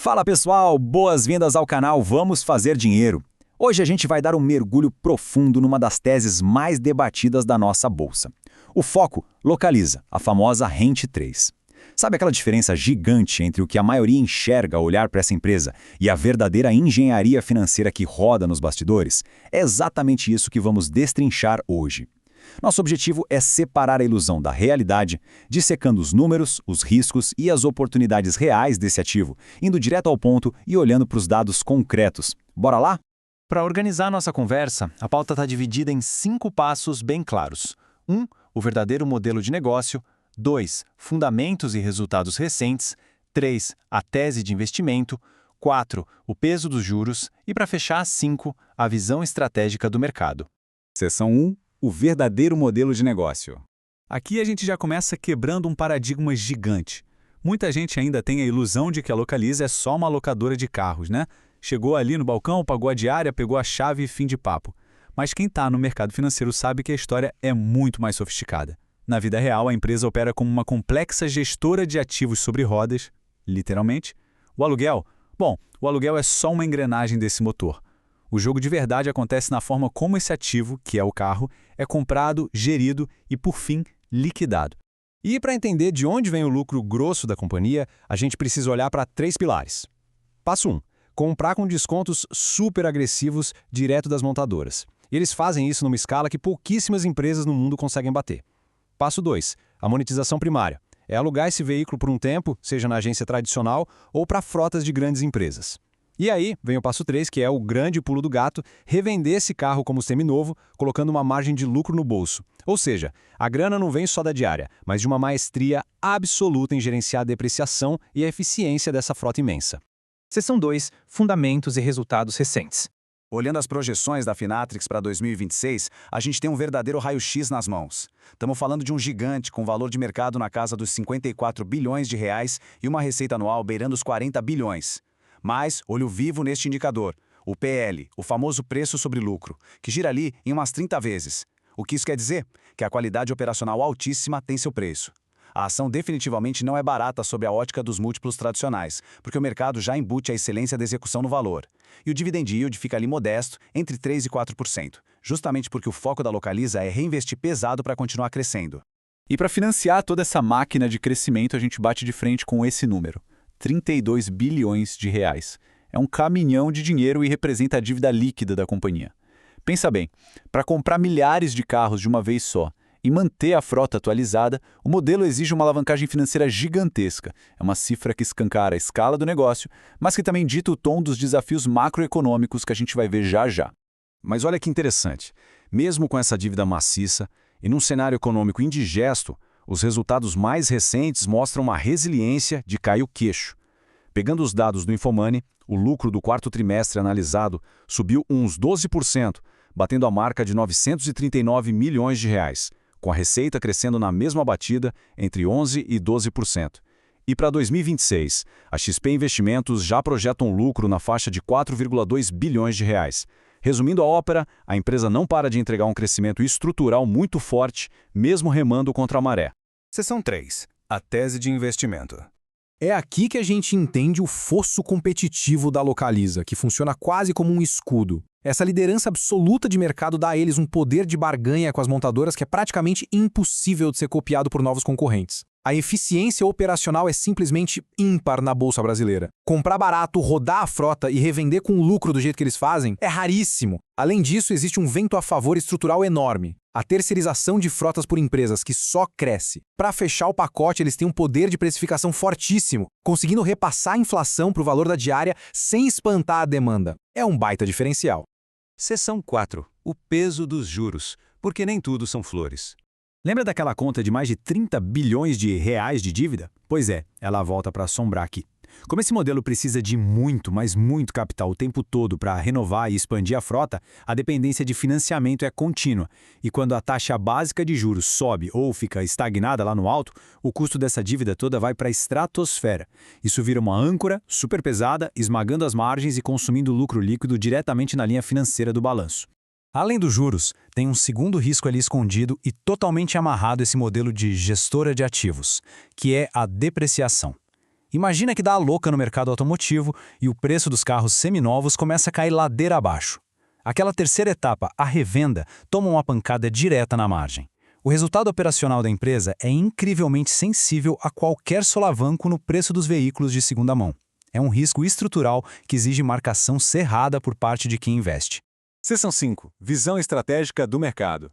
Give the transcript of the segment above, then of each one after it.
Fala pessoal, boas-vindas ao canal Vamos Fazer Dinheiro. Hoje a gente vai dar um mergulho profundo numa das teses mais debatidas da nossa bolsa. O foco localiza a famosa Rente 3. Sabe aquela diferença gigante entre o que a maioria enxerga ao olhar para essa empresa e a verdadeira engenharia financeira que roda nos bastidores? É exatamente isso que vamos destrinchar hoje. Nosso objetivo é separar a ilusão da realidade, dissecando os números, os riscos e as oportunidades reais desse ativo, indo direto ao ponto e olhando para os dados concretos. Bora lá? Para organizar nossa conversa, a pauta está dividida em 5 passos bem claros. 1. O verdadeiro modelo de negócio. 2. Fundamentos e resultados recentes. 3. A tese de investimento. 4. O peso dos juros. E para fechar, 5. A visão estratégica do mercado. Seção 1. O verdadeiro modelo de negócio. Aqui a gente já começa quebrando um paradigma gigante. Muita gente ainda tem a ilusão de que a Localiza é só uma locadora de carros, né? Chegou ali no balcão, pagou a diária, pegou a chave e fim de papo. Mas quem está no mercado financeiro sabe que a história é muito mais sofisticada. Na vida real, a empresa opera como uma complexa gestora de ativos sobre rodas, literalmente. O aluguel? Bom, o aluguel é só uma engrenagem desse motor. O jogo de verdade acontece na forma como esse ativo, que é o carro, é comprado, gerido e, por fim, liquidado. E para entender de onde vem o lucro grosso da companhia, a gente precisa olhar para 3 pilares. Passo 1. Comprar com descontos super agressivos direto das montadoras. E eles fazem isso numa escala que pouquíssimas empresas no mundo conseguem bater. Passo 2. A monetização primária. É alugar esse veículo por um tempo, seja na agência tradicional ou para frotas de grandes empresas. E aí vem o passo 3, que é o grande pulo do gato, revender esse carro como seminovo, colocando uma margem de lucro no bolso. Ou seja, a grana não vem só da diária, mas de uma maestria absoluta em gerenciar a depreciação e a eficiência dessa frota imensa. Seção 2. Fundamentos e resultados recentes. Olhando as projeções da Finatrix para 2026, a gente tem um verdadeiro raio-x nas mãos. Estamos falando de um gigante com valor de mercado na casa dos 54 bilhões de reais e uma receita anual beirando os 40 bilhões. Mas, olho vivo neste indicador, o PL, o famoso preço sobre lucro, que gira ali em umas 30 vezes. O que isso quer dizer? Que a qualidade operacional altíssima tem seu preço. A ação definitivamente não é barata sob a ótica dos múltiplos tradicionais, porque o mercado já embute a excelência da execução no valor. E o dividend yield fica ali modesto, entre 3% e 4%, justamente porque o foco da Localiza é reinvestir pesado para continuar crescendo. E para financiar toda essa máquina de crescimento, a gente bate de frente com esse número. 32 bilhões de reais. É um caminhão de dinheiro e representa a dívida líquida da companhia. Pensa bem, para comprar milhares de carros de uma vez só e manter a frota atualizada, o modelo exige uma alavancagem financeira gigantesca. É uma cifra que escancara a escala do negócio, mas que também dita o tom dos desafios macroeconômicos que a gente vai ver já já. Mas olha que interessante, mesmo com essa dívida maciça e num cenário econômico indigesto, os resultados mais recentes mostram uma resiliência de cair o queixo. Pegando os dados do Infomoney, o lucro do quarto trimestre analisado subiu uns 12%, batendo a marca de 939 milhões de reais, com a receita crescendo na mesma batida entre 11% e 12%. E para 2026, a XP Investimentos já projeta um lucro na faixa de 4,2 bilhões de reais. Resumindo a ópera, a empresa não para de entregar um crescimento estrutural muito forte, mesmo remando contra a maré. Seção 3. A tese de investimento. É aqui que a gente entende o fosso competitivo da Localiza, que funciona quase como um escudo. Essa liderança absoluta de mercado dá a eles um poder de barganha com as montadoras que é praticamente impossível de ser copiado por novos concorrentes. A eficiência operacional é simplesmente ímpar na Bolsa Brasileira. Comprar barato, rodar a frota e revender com lucro do jeito que eles fazem é raríssimo. Além disso, existe um vento a favor estrutural enorme. A terceirização de frotas por empresas que só cresce. Para fechar o pacote, eles têm um poder de precificação fortíssimo, conseguindo repassar a inflação para o valor da diária sem espantar a demanda. É um baita diferencial. Seção 4. O peso dos juros, porque nem tudo são flores. Lembra daquela conta de mais de 30 bilhões de reais de dívida? Pois é, ela volta para assombrar aqui. Como esse modelo precisa de muito, mas muito capital o tempo todo para renovar e expandir a frota, a dependência de financiamento é contínua. E quando a taxa básica de juros sobe ou fica estagnada lá no alto, o custo dessa dívida toda vai para a estratosfera. Isso vira uma âncora super pesada, esmagando as margens e consumindo lucro líquido diretamente na linha financeira do balanço. Além dos juros, tem um segundo risco ali escondido e totalmente amarrado esse modelo de gestora de ativos, que é a depreciação. Imagina que dá a louca no mercado automotivo e o preço dos carros seminovos começa a cair ladeira abaixo. Aquela terceira etapa, a revenda, toma uma pancada direta na margem. O resultado operacional da empresa é incrivelmente sensível a qualquer solavanco no preço dos veículos de segunda mão. É um risco estrutural que exige marcação cerrada por parte de quem investe. Seção 5. Visão estratégica do mercado.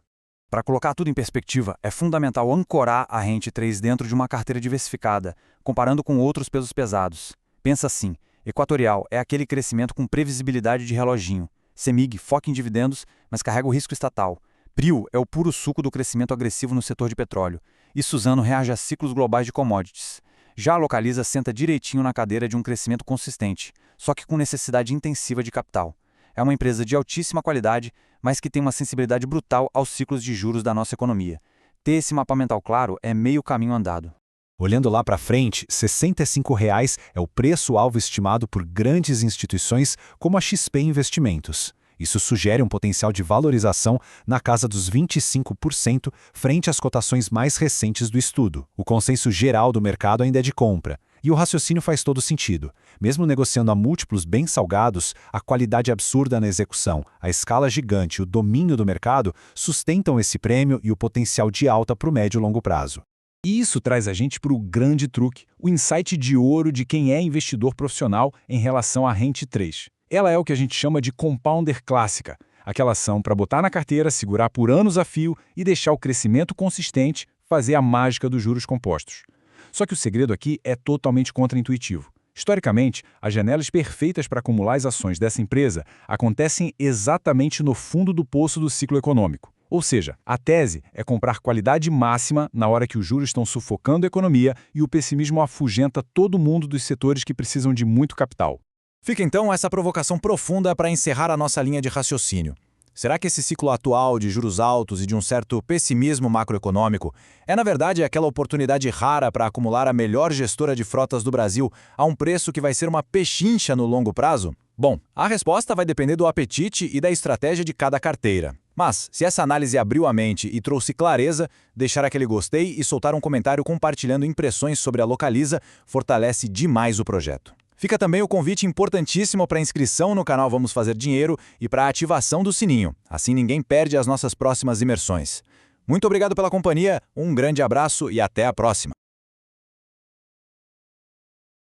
Para colocar tudo em perspectiva, é fundamental ancorar a Rente 3 dentro de uma carteira diversificada, comparando com outros pesos pesados. Pensa assim, Equatorial é aquele crescimento com previsibilidade de reloginho. Semig foca em dividendos, mas carrega o risco estatal. Prio é o puro suco do crescimento agressivo no setor de petróleo. E Suzano reage a ciclos globais de commodities. Já a Localiza senta direitinho na cadeira de um crescimento consistente, só que com necessidade intensiva de capital. É uma empresa de altíssima qualidade, mas que tem uma sensibilidade brutal aos ciclos de juros da nossa economia. Ter esse mapa mental claro é meio caminho andado. Olhando lá para frente, R$ 65,00 é o preço-alvo estimado por grandes instituições como a XP Investimentos. Isso sugere um potencial de valorização na casa dos 25% frente às cotações mais recentes do estudo. O consenso geral do mercado ainda é de compra. E o raciocínio faz todo sentido. Mesmo negociando a múltiplos bem salgados, a qualidade absurda na execução, a escala gigante e o domínio do mercado sustentam esse prêmio e o potencial de alta para o médio e longo prazo. E isso traz a gente para o grande truque, o insight de ouro de quem é investidor profissional em relação à Rente 3. Ela é o que a gente chama de compounder clássica, aquela ação para botar na carteira, segurar por anos a fio e deixar o crescimento consistente fazer a mágica dos juros compostos. Só que o segredo aqui é totalmente contraintuitivo. Historicamente, as janelas perfeitas para acumular as ações dessa empresa acontecem exatamente no fundo do poço do ciclo econômico. Ou seja, a tese é comprar qualidade máxima na hora que os juros estão sufocando a economia e o pessimismo afugenta todo mundo dos setores que precisam de muito capital. Fica então essa provocação profunda para encerrar a nossa linha de raciocínio. Será que esse ciclo atual de juros altos e de um certo pessimismo macroeconômico é, na verdade, aquela oportunidade rara para acumular a melhor gestora de frotas do Brasil a um preço que vai ser uma pechincha no longo prazo? Bom, a resposta vai depender do apetite e da estratégia de cada carteira. Mas, se essa análise abriu a mente e trouxe clareza, deixar aquele gostei e soltar um comentário compartilhando impressões sobre a Localiza fortalece demais o projeto. Fica também o convite importantíssimo para inscrição no canal Vamos Fazer Dinheiro e para a ativação do sininho. Assim ninguém perde as nossas próximas imersões. Muito obrigado pela companhia, um grande abraço e até a próxima.